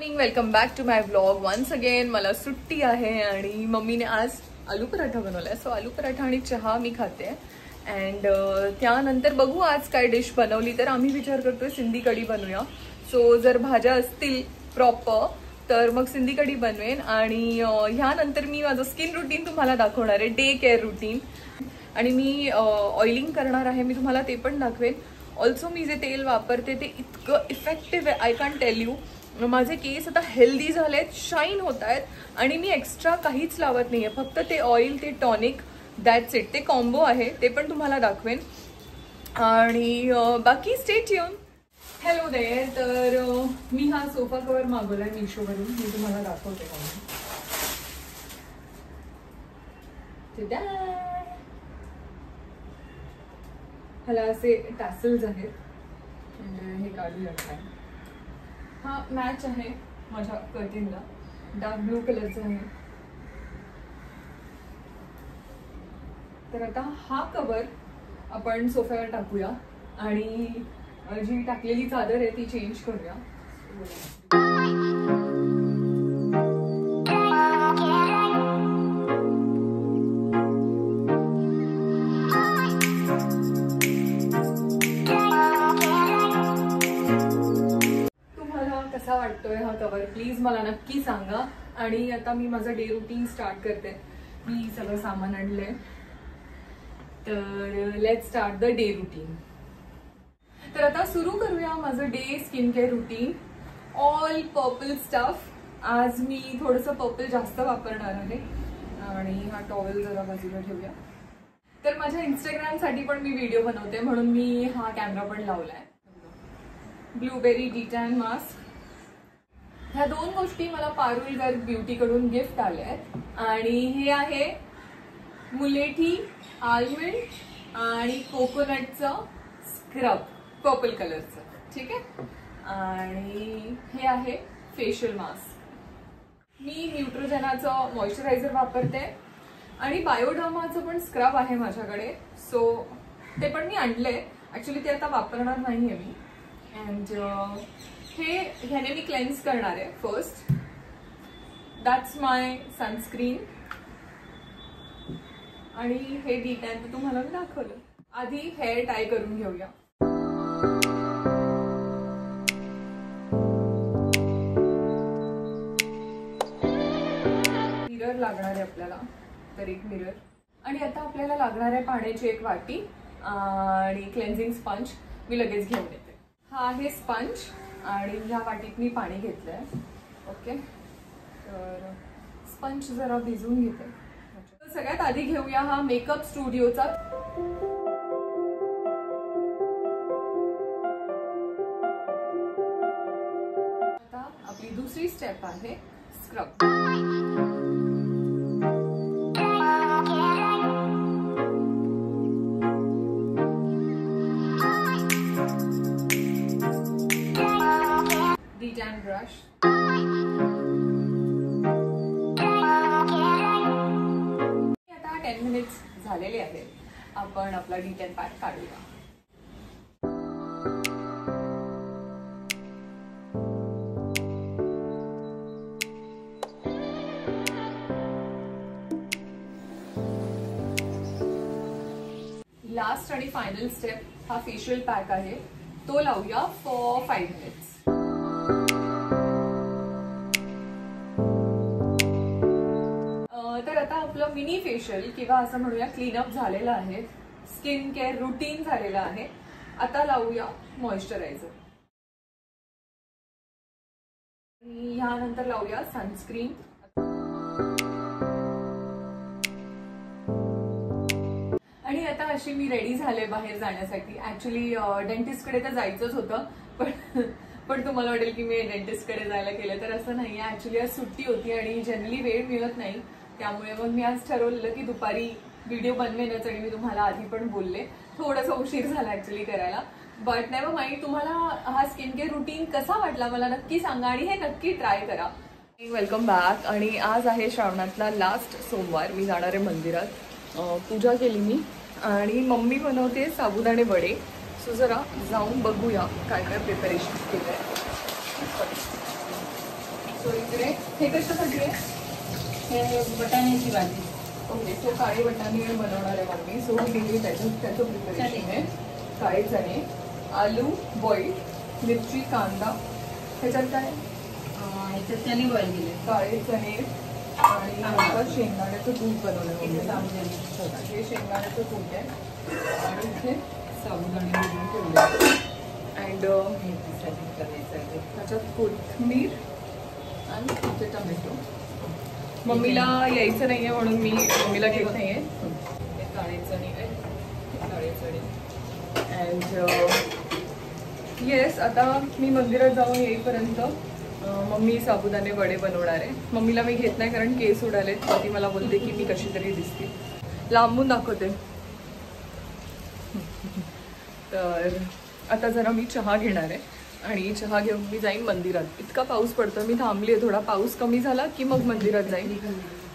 Morning, welcome back to my vlog once again. मला सुट्टी आहे आणि मम्मीने आज आलू पराठा बनवलाय. सो आलू पराठा आणि चहा मी खाते. अँड त्यानंतर बघू आज काय डिश बनवली तर आम्ही विचार करतोय सिंधी कढी बनवूया. सो जर भाज्या असतील प्रॉपर तर मग सिंधी कढी बनवेन. आणि ह्यानंतर मी माझं स्किन रुटीन तुम्हाला दाखवणार आहे, डे केअर रुटीन. आणि मी ऑइलिंग करणार आहे, मी तुम्हाला ते पण दाखवेन. ऑल्सो मी जे तेल वापरते ते इतकं इफेक्टिव्ह आहे, आय कॅन टेल यू. माझे केस आता हेल्दी झालेत, शाईन होत आहेत आणि मी एक्स्ट्रा काहीच लावत नाही आहे. फक्त ते ऑइल, ते टॉनिक, दॅट्स इट. ते कॉम्बो आहे, ते पण तुम्हाला दाखवेन. आणि बाकी स्टे ट्यून. Hello there. तर मी हा सोफा कवर मागवलाय मिशोवरून, मी तुम्हाला दाखवते. ह्याला असे टॅसल्स आहेत, म्हणजे हे काढूया काय. हा मॅच आहे माझ्या कर्टिनला, डार्क ब्लू कलरचा आहे. तर आता हा कवर आपण सोफ्यावर टाकूया आणि जी टाकलेली चादर आहे ती चेंज करूया. कसा वाटतोय हा कवर प्लीज मला नक्की सांगा. आणि आता मी माझं डे रुटीन स्टार्ट करते. मी सगळं सामान आणलंय, तर let's start the day routine. तर आता सुरू करूया माझं day skin care routine. All purple stuff. आज मी थोडंसं पर्पल जास्त वापरणार आहे. आणि हा टॉवेल जरा बाजूला ठेवूया. तर माझ्या इंस्टाग्रामसाठी पण मी व्हिडिओ बनवते, म्हणून मी हा कॅमेरा पण लावलाय. Blueberry de-tan mask. ह्या दोन गोष्टी मला पारुल गर्ग ब्युटी कडून गिफ्ट आल्या आहेत. आणि हे आहे मुलेठी आल्मंड आणि कोकोनटचं स्क्रब, पर्पल कलरचं. ठीक आहे. आणि हे आहे फेशियल मास्क. मी न्यूट्रोजेनाचं मॉइश्चरायझर वापरते आणि बायोडर्माचं पण स्क्रब आहे माझ्याकडे. सो ते पण मी आणलंय. ऍक्च्युली ते आता वापरणार नाहीये मी. अँड ह्याने मी क्लेन्स करणार आहे फर्स्ट. That's my sunscreen. आणि हे डिटॅन तर तुम्हाला मी दाखवलं. आधी हेअर टाय करून घेऊया. मिरर लागणार आहे आपल्याला, तर एक मिरर. आणि आता आपल्याला लागणार आहे पाण्याची एक वाटी आणि क्लेन्झिंग स्पंज. मी लगेच घेऊन येते. हा आहे स्पंज आणि ह्या वाटीत मी पाणी घेतलंय. ओके. तर स्पंज जरा भिजवून घेते. सगळ्यात आधी घेऊया हा मेकअप स्टुडिओचा. आता आपली दुसरी स्टेप आहे स्क्रब. De-tan brush. आता 10 मिनिट्स झालेले आहेत. आपण आपला डिटॅन पॅक काढूया. लास्ट आणि फायनल स्टेप हा फेशियल पॅक आहे, तो लावूया फॉर 5 मिनिट्स. तर आता आपलं मिनी फेशियल किंवा असं म्हणूया क्लीनअप झालेलं आहे. स्किन केअर रुटीन झालेलं आहे. आता लावूया मॉइश्चरायझर. ह्यानंतर लावूया सनस्क्रीन. आणि आता अशी मी रेडी झाले बाहेर जाण्यासाठी. ऍक्च्युली डेंटिस्टकडे तर जायचंच होतं, पण तुम्हाला वाटेल की मी डेंटिस्टकडे जायला केलं, तर असं नाही आहे. ऍक्च्युली आज सुट्टी होती आणि जनरली वेळ मिळत नाही. त्यामुळे मग मी आज ठरवलेलं की दुपारी व्हिडिओ बनवेनच. आणि मी तुम्हाला आधी पण बोलले, थोडासा उशीर झाला ऍक्च्युली करायला. But never mind. तुम्हाला हा स्किन केअर रुटीन कसा वाटला मला नक्की सांगा आणि हे नक्की ट्राय करा. Welcome back. आणि आज आहे श्रावणातला लास्ट सोमवार. मी जाणार आहे मंदिरात. पूजा केली मी आणि मम्मी बनवते साबुदाणे वडे. सो जरा जाऊन बघूया काय काय प्रिपरेशन केलंय. सो इकडे हे कशासाठी आहे? हे बटाण्याची भाजी. ओके, सो काळे वाटाणे बनवणार आहे मम्मी. सो ही त्याचं प्रिपरेशन आहे. काळे चणे, आलू बॉईल, मिरची, कांदा. ह्याच्यात काय? ह्याच्यात चणे बॉईल केले. काळे चणे आणि आता शेंगदाण्याचं तूप बनवलं साबुदाणे. हे शेंगदाण्याचं तूप आहे आणि इथे साबुदाणे भिजवून ठेवले. अँड त्याच्यात कोथिंबीर आणि इथे टमॅटो. मम्मीला यायचं नाहीये म्हणून मी मम्मीला घेत नाहीये. हे काळे चणे आहेत, काळे चणे. अँड येस, आता मी मंदिरात जाऊन येईपर्यंत मम्मी साबुदाणे वडे बनवणार आहे. मम्मीला मी घेत नाही कारण केस उडाले. ती मला बोलते की मी कशी तरी दिसते. लांबून दाखवते. तर आता जरा मी चहा घेणार आहे आणि चहा घेऊन मी जाईन मंदिरात. इतका पाऊस पडतो, मी थांबली आहे. थोडा पाऊस कमी झाला की मग मंदिरात जाईन.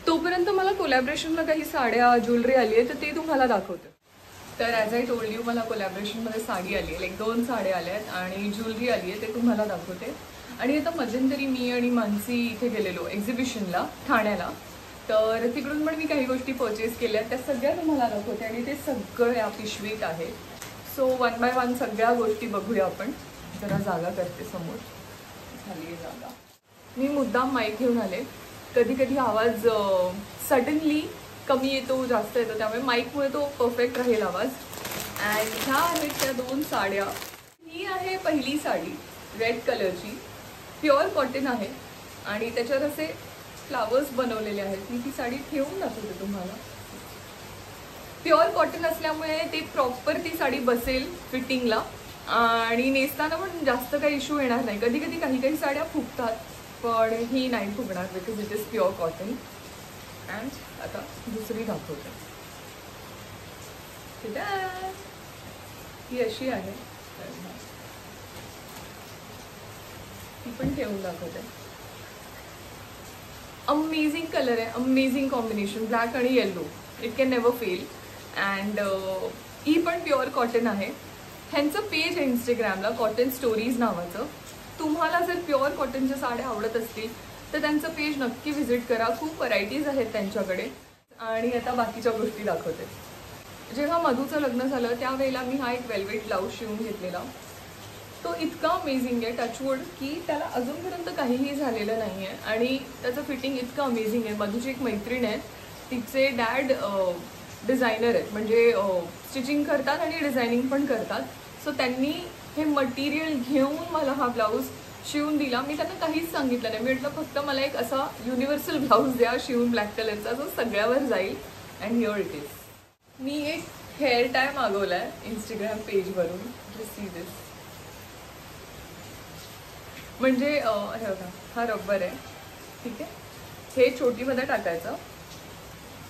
तोपर्यंत मला कोलॅबरेशनला काही साड्या ज्वेलरी आली आहे तर ते तुम्हाला दाखवते. तर ॲज आय टोल्ड यू, मला कोलॅबरेशनमध्ये साडी आली आहे, लाईक 2 साड्या आल्या आहेत आणि ज्वेलरी आली आहे, ते तुम्हाला दाखवते. आणि आता मध्यंतरी मी आणि मानसी इथे गेलेलो एक्झिबिशनला ठाण्याला. तर तिकडून पण मी काही गोष्टी परचेस केल्या, त्या सगळ्या तुम्हाला दाखवते आणि ते सगळ्या पिशवीत आहे. सो 1 बाय 1 सगळ्या गोष्टी बघूया आपण. जरा जागा करते समोर, झाली आहे जागा. मी मुद्दाम माईक घेऊन आले. कधी कधी आवाज सडनली कमी येतो, जास्त येतो, त्यामुळे माईकमुळे तो परफेक्ट राहील आवाज. अँड ह्या आहेत त्या 2 साड्या. ही आहे पहिली साडी, रेड कलरची, प्युअर कॉटन आहे आणि त्याच्यावर असे फ्लावर्स बनवलेले आहेत. मी ती साडी ठेवून दाखवते तुम्हाला. प्युअर कॉटन असल्यामुळे ते प्रॉपर ती साडी बसेल फिटिंगला आणि नेसताना पण जास्त काही इश्यू येणार नाही. कधी कधी काही साड्या फुगतात, पण ही नाही फुगणार because it is pure cotton. And आता दुसरी दाखवते. ही अशी आहे, ती पण ठेवून दाखवते. अमेझिंग कलर आहे, अमेझिंग कॉम्बिनेशन, ब्लॅक आणि yellow. It can never fail. And he पण प्युअर कॉटन आहे. ह्यांचं पेज आहे इंस्टाग्रामला, कॉटन स्टोरीज नावाचं. तुम्हाला जर प्युअर कॉटनच्या साड्या आवडत असतील तर त्यांचं पेज नक्की व्हिजिट करा. खूप व्हरायटीज आहेत त्यांच्याकडे. आणि आता बाकीच्या गोष्टी दाखवते. जेव्हा मधूचं लग्न झालं त्यावेळेला मी हा एक वेल्वेट ब्लाऊज शिवून घेतलेला. तो इतका अमेझिंग आहे, टचवूड, की त्याला अजूनपर्यंत काहीही झालेलं नाही आहे आणि त्याचं फिटिंग इतकं अमेझिंग आहे. मधूची एक मैत्रीण आहे, तिचे डॅड डिझायनर आहेत, म्हणजे स्टिचिंग करतात आणि डिझायनिंग पण करतात. सो त्यांनी हे मटेरियल घेऊन मला हा ब्लाऊज शिवून दिला. मी त्यांना काहीच सांगितलं नाही. मी म्हटलं फक्त मला एक असा युनिव्हर्सल ब्लाऊज द्या शिवून ब्लॅक कलरचा, जो सगळ्यावर जाईल. And here it is. मी एक हेअर टाय मागवला आहे इंस्टाग्राम पेजवरून. Just see this. म्हणजे हे बघा, हा रबर आहे, ठीक आहे. हे छोटीमध्ये टाकायचं,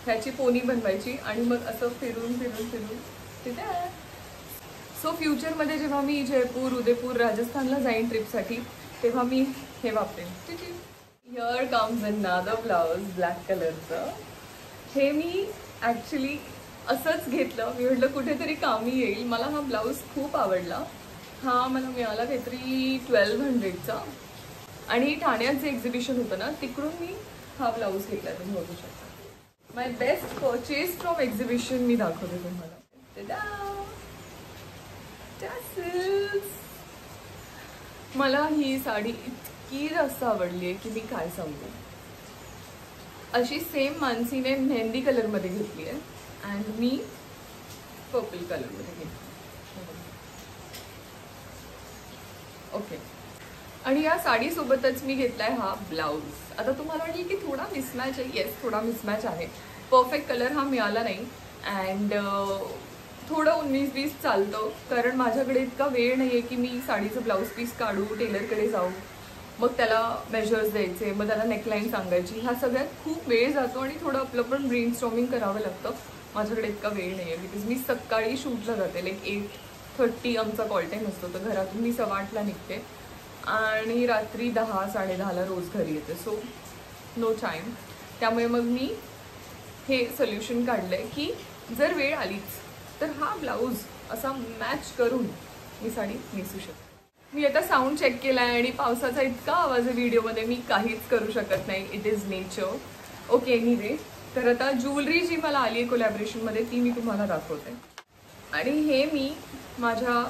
ह्याची पोनी बनवायची आणि मग असं फिरून फिरून फिरून ठीक आहे. सो फ्युचरमध्ये जेव्हा मी जयपूर, उदयपूर, राजस्थानला जाईन ट्रिपसाठी, तेव्हा मी हे वापरेन. ठीक आहे. Here comes another blouse black कलरचं. हे मी ॲक्च्युली असंच घेतलं. मी म्हटलं कुठेतरी कामी येईल. मला हा ब्लाऊज खूप आवडला. हा मला मिळाला काहीतरी 1200चा आणि ठाण्यात जे एक्झिबिशन होतं ना, तिकडून मी हा ब्लाऊज घेतला. तुम्ही बघू शकता. माय बेस्ट परचेज फ्रॉम एक्झिबिशन मी दाखवते तुम्हाला. मला ही साडी इतकी जास्त आवडली आहे की मी काय सांगू. अशी सेम मानसीने मेहंदी कलरमध्ये घेतली आहे अँड मी पर्पल कलरमध्ये घेतली. ओके. आणि या साडीसोबतच मी घेतलाय हा ब्लाऊज. आता तुम्हाला वाटेल की थोडा मिसमॅच आहे. येस, थोडा मिसमॅच आहे. परफेक्ट कलर हा मिळाला नाही अँड थोडं 19-20 चालतं, कारण माझ्याकडे इतका वेळ नाही आहे की मी साडीचं ब्लाऊज पीस काढू, टेलरकडे जाऊ, मग त्याला मेजर्स द्यायचे, मग त्याला नेकलाईन सांगायची. ह्या सगळ्यात खूप वेळ जातो आणि थोडं आपलं पण ब्रेनस्टॉर्मिंग करावं लागतं. माझ्याकडे इतका वेळ नाही आहे बिकॉज मी सकाळी शूटला जाते. लाईक 8:30 आमचा कॉल टाईम असतो, तर घरातून मी 8:15ला निघते आणि रात्री 10-10:30ला रोज घरी येते. So no time. त्यामुळे मग मी हे सोल्युशन काढलं आहे की जर वेळ आलीच तर हा ब्लाऊज असा मॅच करून मी साडी नेसू शकते. मी आता साऊंड चेक केलाय आणि पावसाचा इतका आवाज आहे व्हिडिओमध्ये, मी काहीच करू शकत नाही. It is nature. Okay, anyway, तर आता ज्वेलरी जी मला आली आहे कोलॅबरेशनमध्ये ती मी तुम्हाला दाखवते. आणि हे मी माझ्या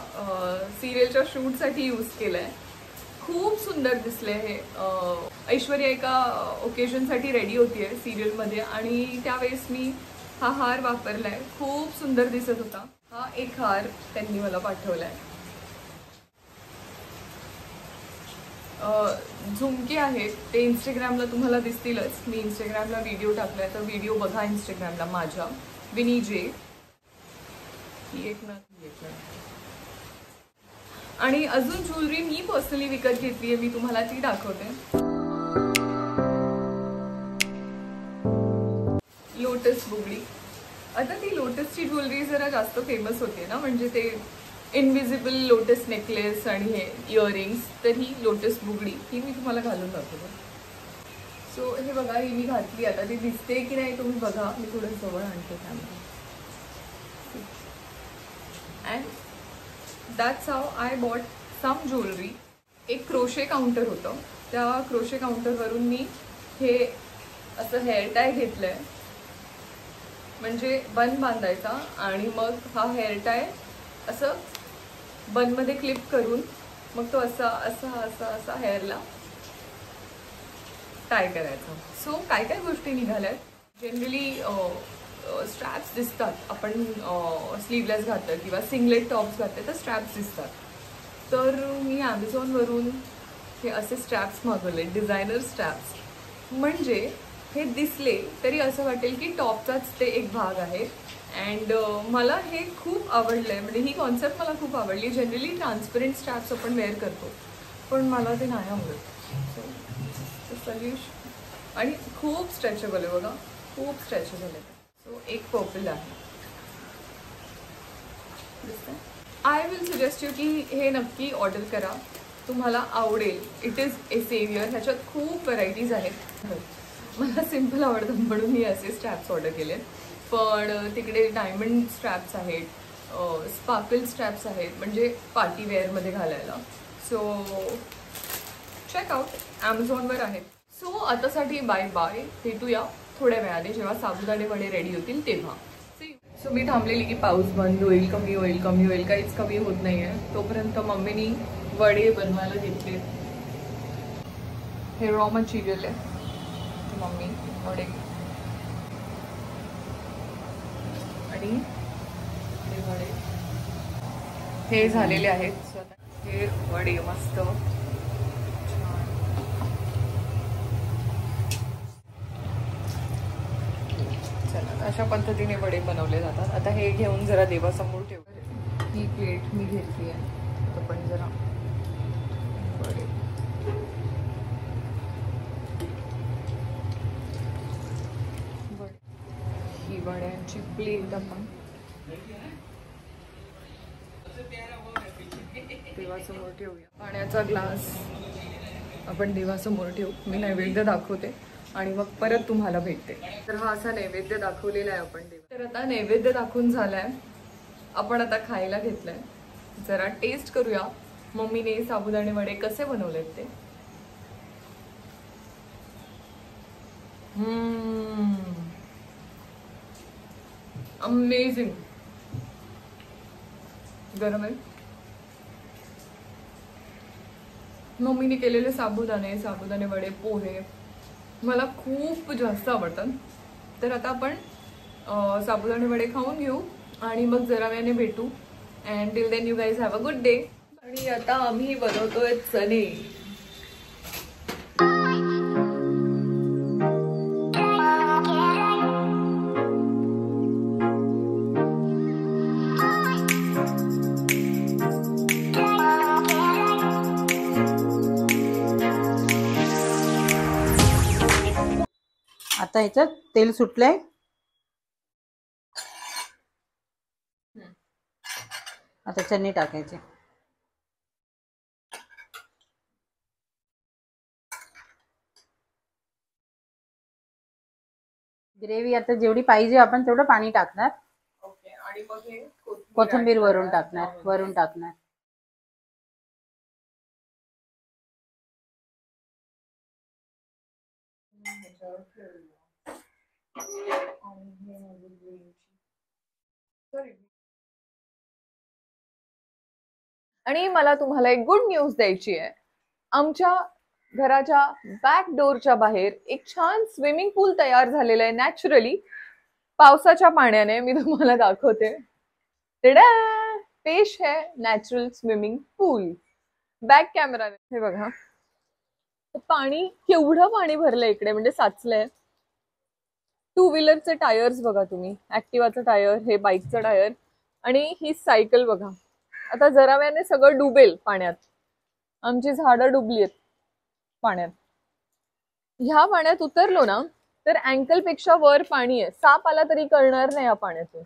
सिरियलच्या शूटसाठी यूज केलं आहे. खूप सुंदर दिसले हे. ऐश्वर्या एका ओकेजनसाठी रेडी होती आहे सिरियलमध्ये आणि त्यावेळेस मी हा हार वापरला आहे. खूप सुंदर दिसत होता. हा एक हार त्यांनी मला पाठवला आहे. झुमके आहेत ते इंस्टाग्रामला तुम्हाला दिसतीलच. मी इंस्टाग्रामला व्हिडिओ टाकलाय, तर व्हिडिओ बघा इंस्टाग्रामला माझ्या, विनी जे. ही एक ना, आणि अजून ज्वेलरी मी पर्सनली विकत घेतली आहे, मी तुम्हाला ती दाखवते. लोटस बुगडी. आता ती लोटसची ज्वेलरी जरा जास्त फेमस होते ना, म्हणजे ते इनविजिबल लोटस नेकलेस आणि हे इयरिंग्स. तर ही लोटस बुगडी ही मी तुम्हाला घालून दाखवते. सो हे बघा, ही मी घातली. आता ती दिसते की नाही तुम्ही बघा. मी थोडं जवळ आणते त्यामध्ये. And that's how I bought some jewellery. एक क्रोशे काउंटर होतं, त्या क्रोशे काउंटरवरून मी हे असं हेअर टाय घेतलं आहे. म्हणजे बन बांधायचा आणि मग हा हेअर टाय असं बनमध्ये क्लिप करून मग तो असा असा असा असा हेअरला टाय करायचा. सो काय काय गोष्टी निघाल्यात. जनरली स्ट्रॅप्स दिसतात, आपण स्लीवलेस घातलं किंवा सिंगलेट टॉप्स घातले तर स्ट्रॅप्स दिसतात. तर मी ॲमेझॉनवरून हे असे स्ट्रॅप्स मागवले, डिझायनर स्ट्रॅप्स. म्हणजे हे दिसले तरी असं वाटेल की टॉपचाच ते एक भाग आहे. अँड मला हे खूप आवडलं आहे. म्हणजे ही कॉन्सेप्ट मला खूप आवडली. जनरली ट्रान्सपरंट स्ट्रॅप्स आपण वेअर करतो, पण मला ते नाही आवडत. So solution. आणि खूप स्ट्रेचेबल आहे बघा, खूप स्ट्रेचेबल आहे. सो एक पर्पल आहे. आय विल सजेस्ट यू की हे नक्की ऑर्डर करा, तुम्हाला आवडेल. It is a saviour. ह्याच्यात खूप व्हरायटीज आहेत. मला सिम्पल आवडतं म्हणून मी असे स्ट्रॅप्स ऑर्डर केले. पण तिकडे डायमंड स्ट्रॅप्स आहेत, स्पार्कल स्ट्रॅप्स आहेत, म्हणजे पार्टीवेअरमध्ये घालायला. सो चेक आउट, ॲमेझॉनवर आहेत. सो आतासाठी बाय बाय. भेटूया थोड्या वेळाने जेव्हा साबुदाणे वडे रेडी होतील तेव्हा. सो मी थांबलेली की पाऊस बंद होईल, कमी होईल, कमी होईल. काहीच कमी होत नाही आहे. तोपर्यंत मम्मीनी वडे बनवायला घेतले. हे रॉ मटेरियल आहे. मम्मी वडे आणि हे वडे हे झालेले आहेत. हे वडे मस्त चला, अशा पद्धतीने वडे बनवले जातात. आता हे घेऊन जरा देवासमोर ठेव. ही प्लेट मी घेतली आहे. आता पण जरा वडे ही वड्यांची प्लेट आपण देवासमोर ठेवूया. पाण्याचा ग्लास आपण देवासमोर ठेवू. मी नैवेद्य दाखवते आणि मग परत तुम्हाला भेटते. तर हा असा नैवेद्य दाखवलेला आहे आपण देवा. तर आता नैवेद्य दाखवून झालाय. आपण आता खायला घेतलंय. जरा टेस्ट करूया मम्मीने साबुदाणे वडे कसे बनवलेत ते. अमेझिंग. गरम आहे. मम्मीने केलेले साबुदाणे वडे, पोहे मला खूप जास्त आवडतात. तर आता आपण साबुदाणे वडे खाऊन घेऊ आणि मग जरा वेळाने भेटू. And till then you guys have a good day. आणि आता आम्ही बनवतोय चणे. आता ह्याच्यात तेल सुटलंय. आता चणे टाकायचे. ग्रेव्ही आता जेवढी पाहिजे आपण तेवढं पाणी टाकणार. ओके. आणि मग हे कोथिंबीर वरून टाकणार. आणि मला तुम्हाला एक गुड न्यूज द्यायची आहे. आमच्या घराच्या बॅक डोरच्या बाहेर एक छान स्विमिंग पूल तयार झालेलं आहे नॅचरली पावसाच्या पाण्याने. मी तुम्हाला दाखवते. पेश है नॅचरल स्विमिंग पूल. बॅक कॅमेरा हे बघा. पाणी केवढं पाणी भरलंय इकडे, म्हणजे साचलंय. टू व्हीलरचे टायर्स बघा तुम्ही, ऍक्टिवाचं टायर, हे बाईकचं टायर आणि ही सायकल बघा. आता जरा वेळाने सगळं डुबेल पाण्यात. आमची झाडं डुबली आहेत पाण्यात. ह्या पाण्यात उतरलो ना तर अँकल पेक्षा वर पाणी आहे. साप आला तरी कळणार नाही या पाण्यातून.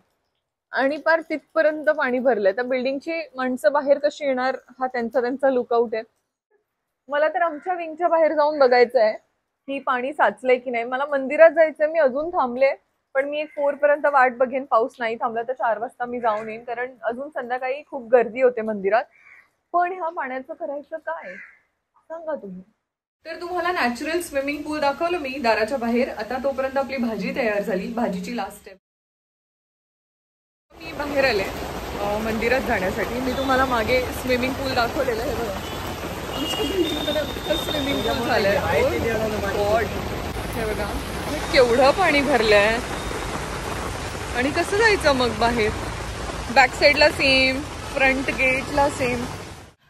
आणि पार तिथपर्यंत पाणी भरलंय. तर बिल्डिंगची माणसं बाहेर कशी येणार हा त्यांचा लुकआउट आहे. मला तर आमच्या विंगच्या बाहेर जाऊन बघायचं आहे की पाणी साचलंय की नाही. मला मंदिरात जायचंय. मी अजून थांबले, पण मी 4 पर्यंत वाट बघेन. पाऊस नाही थांबला तर 4 वाजता मी जाऊन येईन, कारण अजून संध्याकाळी खूप गर्दी होते मंदिरात. पण ह्या पाण्याचं करायचं काय सांगा तुम्ही. तर तुम्हाला नॅचरल स्विमिंग पूल दाखवलं मी दाराच्या बाहेर. आता तोपर्यंत आपली भाजी तयार झाली. भाजीची लास्ट स्टेप. मी बाहेर आले मंदिरात जाण्यासाठी. मी तुम्हाला मागे स्विमिंग पूल दाखवलेलं आहे बघा. स्विमिंग पूल झालंय. हे बघा केवढं पाणी भरलंय. आणि कसं जायचं मग बाहेर. बॅक साईडला सेम, फ्रंट गेटला सेम.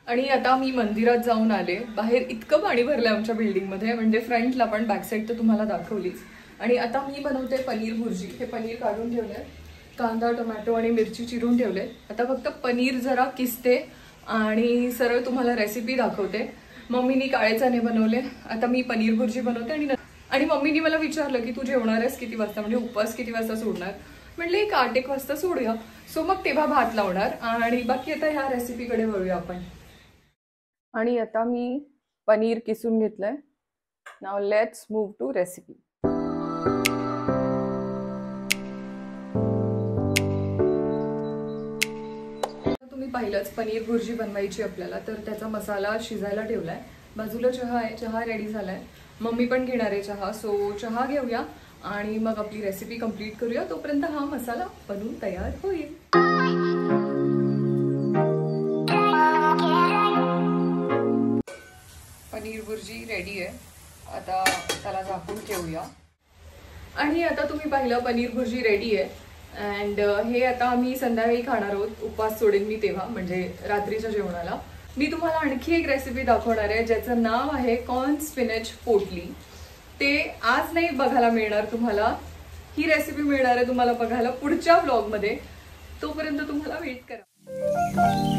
आणि आता मी मंदिरात जाऊन आले. बाहेर इतकं पाणी भरलंय आमच्या बिल्डिंगमध्ये, म्हणजे फ्रंटला पण, बॅक साईड तर तुम्हाला दाखवलीच. आणि आता मी बनवते पनीर भुर्जी. हे पनीर काढून ठेवलंय, कांदा, टोमॅटो आणि मिरची चिरून ठेवले. आता फक्त पनीर जरा किसते आणि सरळ तुम्हाला रेसिपी दाखवते. मम्मीनी काळे चणे बनवले. आता मी पनीर भुर्जी बनवते. आणि मम्मीनी मला विचारलं की तू जेवणार आहेस किती वाजता, म्हणजे उपवास किती वाजता सोडणार. म्हटलं 8-1 वाजता सोडूया. सो मग तेव्हा भात लावणार. आणि बाकी आता ह्या रेसिपीकडे वळूया आपण. आणि आता मी पनीर किसून घेतलंय. Now let's move to recipe. तुम्ही पाहिलंच पनीर भुर्जी बनवायची आपल्याला, तर त्याचा मसाला शिजायला ठेवलाय. बाजूला चहा आहे, चहा रेडी झालाय. मम्मी पण घेणार आहे चहा. सो चहा घेऊया आणि मग आपली रेसिपी कंप्लीट करूया. तोपर्यंत हा मसाला बनवून तयार होईल. पनीर भुर्जी रेडी आहे. आता त्याला झाकून ठेवूया. आणि आता तुम्ही पाहिलं पनीर भुर्जी रेडी आहे. अँड हे आता आम्ही संध्याकाळी खाणार आहोत. उपवास सोडेन मी तेव्हा, म्हणजे रात्रीच्या जेवणाला. मी तुम्हाला आणखी एक रेसिपी दाखवणार आहे ज्याचं नाव आहे कॉर्न स्पिनच पोटली. ते आज नाही बघायला मिळणार तुम्हाला. ही रेसिपी मिळणार आहे तुम्हाला बघायला पुढच्या व्लॉगमध्ये. तोपर्यंत तुम्हाला वेट करा.